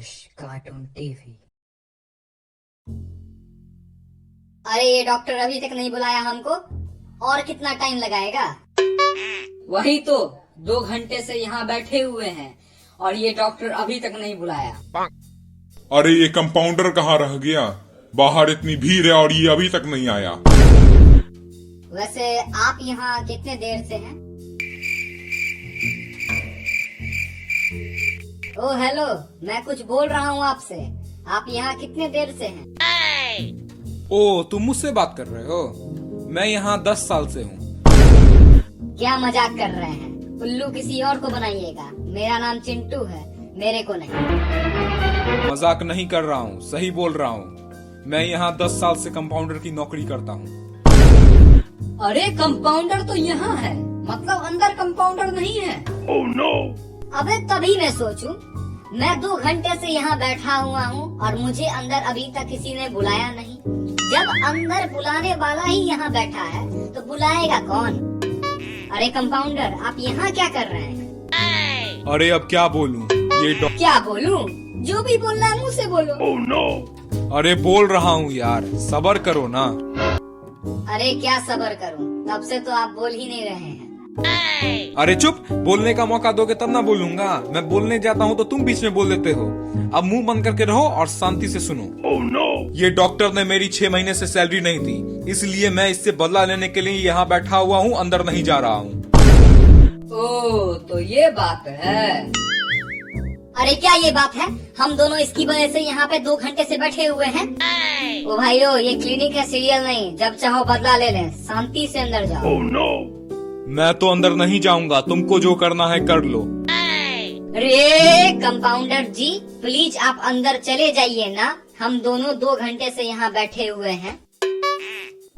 हर्ष cartoon TV. अरे ये doctor अभी तक नहीं बुलाया हमको, और कितना टाइम लगाएगा? वही तो 2 घंटे से यहाँ बैठे हुए हैं और ये डॉक्टर अभी तक नहीं बुलाया। अरे ये कंपाउंडर कहाँ रह गया? बाहर इतनी भीड़ है और ये अभी तक नहीं आया। वैसे आप यहाँ कितने देर से हैं? ओ हेलो, मैं कुछ बोल रहा हूँ आपसे। आप यहाँ कितने देर से हैं? ओ, तुम मुझसे बात कर रहे हो? मैं यहाँ 10 साल से हूँ। क्या मजाक कर रहे हैं? उल्लू किसी और को बनाइएगा। मेरा नाम चिंटू है, मेरे को नहीं। मजाक नहीं कर रहा हूँ, सही बोल रहा हूँ। मैं यहाँ 10 साल से कंपाउंडर की नौकरी करता हूँ। अरे कंपाउंडर तो यहाँ है, मतलब अंदर कंपाउंडर नहीं है। Oh no! अबे तभी मैं सोचूं, मैं 2 घंटे से यहाँ बैठा हुआ हूँ और मुझे अंदर अभी तक किसी ने बुलाया नहीं। जब अंदर बुलाने वाला ही यहाँ बैठा है तो बुलाएगा कौन? अरे कंपाउंडर, आप यहाँ क्या कर रहे हैं? अरे अब क्या बोलूँ? क्या बोलूं? जो भी बोलना है मुँह से बोलो। Oh no! अरे बोल रहा हूँ यार, सब्र करो ना। अरे क्या सब्र करूं? तब से तो आप बोल ही नहीं रहे हैं। अरे चुप, बोलने का मौका दोगे तब ना बोलूंगा। मैं बोलने जाता हूँ तो तुम बीच में बोल देते हो। अब मुंह बंद करके रहो और शांति से सुनो। Oh no! ये डॉक्टर ने मेरी 6 महीने से सैलरी नहीं दी, इसलिए मैं इससे बदला लेने के लिए यहाँ बैठा हुआ हूँ, अंदर नहीं जा रहा हूँ। ओ तो ये बात है। अरे क्या ये बात है? हम दोनों इसकी वजह से यहाँ पे 2 घंटे से बैठे हुए हैं। ओ भाइयों, ये क्लिनिक है, सीरियल नहीं। जब चाहो बदला ले लें, शांति से अंदर जाओ। Oh no! मैं तो अंदर नहीं जाऊंगा, तुमको जो करना है कर लो। अरे कंपाउंडर जी, प्लीज आप अंदर चले जाइए ना। हम दोनों 2 घंटे से यहाँ बैठे हुए हैं।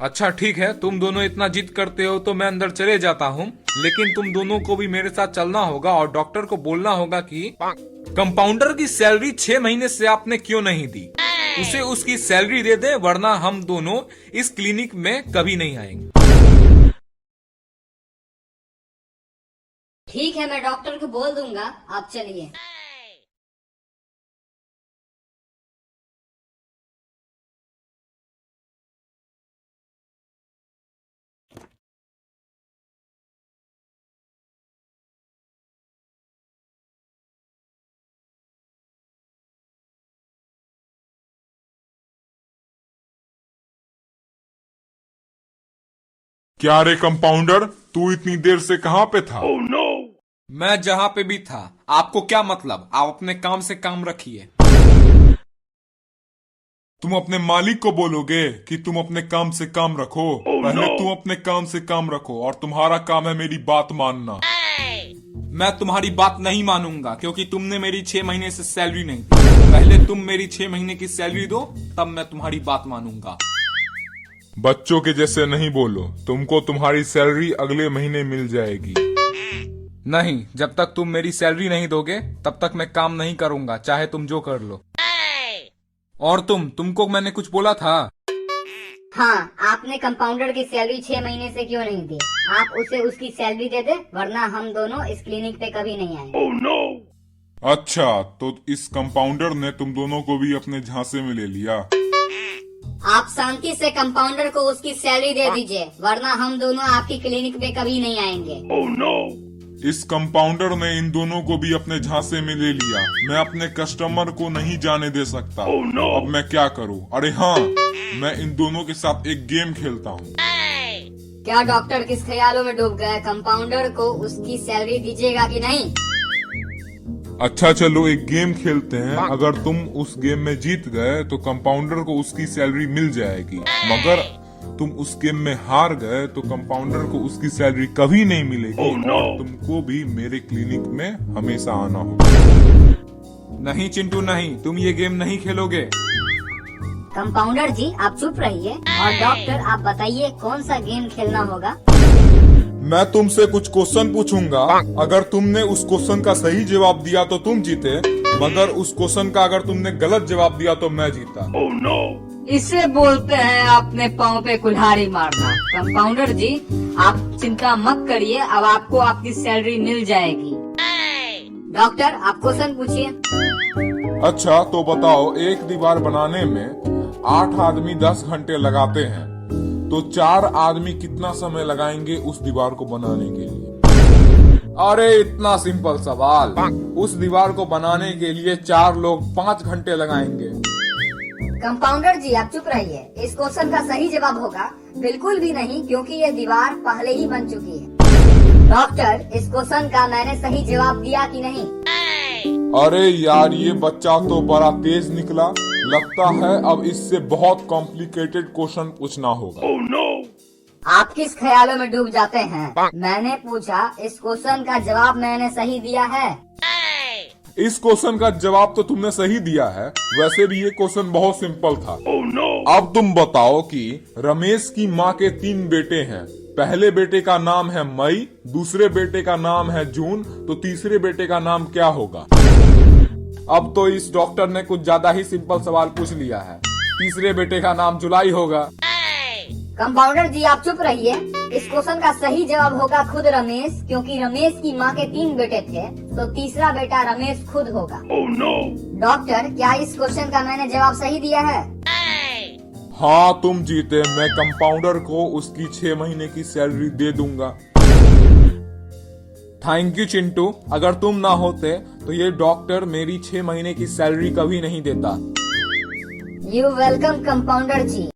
अच्छा ठीक है, तुम दोनों इतना जिद करते हो तो मैं अंदर चले जाता हूँ, लेकिन तुम दोनों को भी मेरे साथ चलना होगा और डॉक्टर को बोलना होगा कि कंपाउंडर की सैलरी 6 महीने से आपने क्यों नहीं दी, उसे उसकी सैलरी दे दे, वरना हम दोनों इस क्लिनिक में कभी नहीं आएंगे। ठीक है, मैं डॉक्टर को बोल दूंगा, आप चलिए। क्या रे कंपाउंडर, तू इतनी देर से कहाँ पे था? Oh no! मैं जहाँ पे भी था, आपको क्या मतलब? आप अपने काम से काम रखिए। तुम अपने मालिक को बोलोगे कि तुम अपने काम से काम रखो। पहले तुम अपने काम से काम रखो और तुम्हारा काम है मेरी बात मानना। मैं तुम्हारी बात नहीं मानूंगा क्योंकि तुमने मेरी 6 महीने से सैलरी नहीं दी। पहले तुम मेरी 6 महीने की सैलरी दो, तब मैं तुम्हारी बात मानूंगा। बच्चों के जैसे नहीं बोलो, तुमको तुम्हारी सैलरी अगले महीने मिल जाएगी। नहीं, जब तक तुम मेरी सैलरी नहीं दोगे तब तक मैं काम नहीं करूंगा, चाहे तुम जो कर लो। और तुमको मैंने कुछ बोला था? हाँ, आपने कंपाउंडर की सैलरी 6 महीने से क्यों नहीं दी? आप उसे उसकी सैलरी दे दे, वरना हम दोनों इस क्लिनिक पे कभी नहीं आएंगे। Oh no! अच्छा, तो इस कंपाउंडर ने तुम दोनों को भी अपने झांसे में ले लिया। आप शांति से कंपाउंडर को उसकी सैलरी दे दीजिए, वरना हम दोनों आपकी क्लिनिक पे कभी नहीं आएंगे। Oh no! इस कंपाउंडर ने इन दोनों को भी अपने झांसे में ले लिया। मैं अपने कस्टमर को नहीं जाने दे सकता। Oh no! अब मैं क्या करूं? अरे हाँ, मैं इन दोनों के साथ एक गेम खेलता हूँ। क्या डॉक्टर किस ख्यालों में डूब गए? कंपाउंडर को उसकी सैलरी दीजिएगा कि नहीं? अच्छा चलो एक गेम खेलते हैं। अगर तुम उस गेम में जीत गए तो कंपाउंडर को उसकी सैलरी मिल जाएगी, मगर तुम उस गेम में हार गए तो कंपाउंडर को उसकी सैलरी कभी नहीं मिलेगी। और तुमको भी मेरे क्लिनिक में हमेशा आना होगा। नहीं चिंटू नहीं, तुम ये गेम नहीं खेलोगे। कंपाउंडर जी आप चुप रहिए, और डॉक्टर आप बताइए कौन सा गेम खेलना होगा? मैं तुमसे कुछ क्वेश्चन पूछूंगा, अगर तुमने उस क्वेश्चन का सही जवाब दिया तो तुम जीते, मगर उस क्वेश्चन का अगर तुमने गलत जवाब दिया तो मैं जीता। Oh no! इसे बोलते हैं अपने पाँव पे कुल्हाड़ी मारना। कंपाउंडर जी आप चिंता मत करिए, अब आपको आपकी सैलरी मिल जाएगी। डॉक्टर आप क्वेश्चन पूछिए। अच्छा तो बताओ, एक दीवार बनाने में 8 आदमी 10 घंटे लगाते हैं, तो 4 आदमी कितना समय लगाएंगे उस दीवार को बनाने के लिए? अरे इतना सिंपल सवाल। उस दीवार को बनाने के लिए 4 लोग 5 घंटे लगाएंगे। कंपाउंडर जी आप चुप रहिए। इस क्वेश्चन का सही जवाब होगा बिल्कुल भी नहीं, क्योंकि ये दीवार पहले ही बन चुकी है। डॉक्टर इस क्वेश्चन का मैंने सही जवाब दिया कि नहीं? अरे यार, ये बच्चा तो बड़ा तेज निकला। लगता है अब इससे बहुत कॉम्प्लिकेटेड क्वेश्चन पूछना होगा। आप किस ख्यालों में डूब जाते हैं? मैंने पूछा, इस क्वेश्चन का जवाब मैंने सही दिया है। इस क्वेश्चन का जवाब तो तुमने सही दिया है। वैसे भी ये क्वेश्चन बहुत सिंपल था। अब तुम बताओ कि रमेश की माँ के 3 बेटे हैं। पहले बेटे का नाम है मई, दूसरे बेटे का नाम है जून, तो तीसरे बेटे का नाम क्या होगा? अब तो इस डॉक्टर ने कुछ ज्यादा ही सिंपल सवाल पूछ लिया है। तीसरे बेटे का नाम जुलाई होगा। कंपाउंडर जी आप चुप रहिए। इस क्वेश्चन का सही जवाब होगा खुद रमेश, क्योंकि रमेश की माँ के 3 बेटे थे, तो तीसरा बेटा रमेश खुद होगा। डॉक्टर क्या इस क्वेश्चन का मैंने जवाब सही दिया है? हाँ तुम जीते। मैं कंपाउंडर को उसकी 6 महीने की सैलरी दे दूंगा। Thank you Chintu. अगर तुम ना होते तो ये डॉक्टर मेरी 6 महीने की सैलरी कभी नहीं देता। You welcome compounder ji.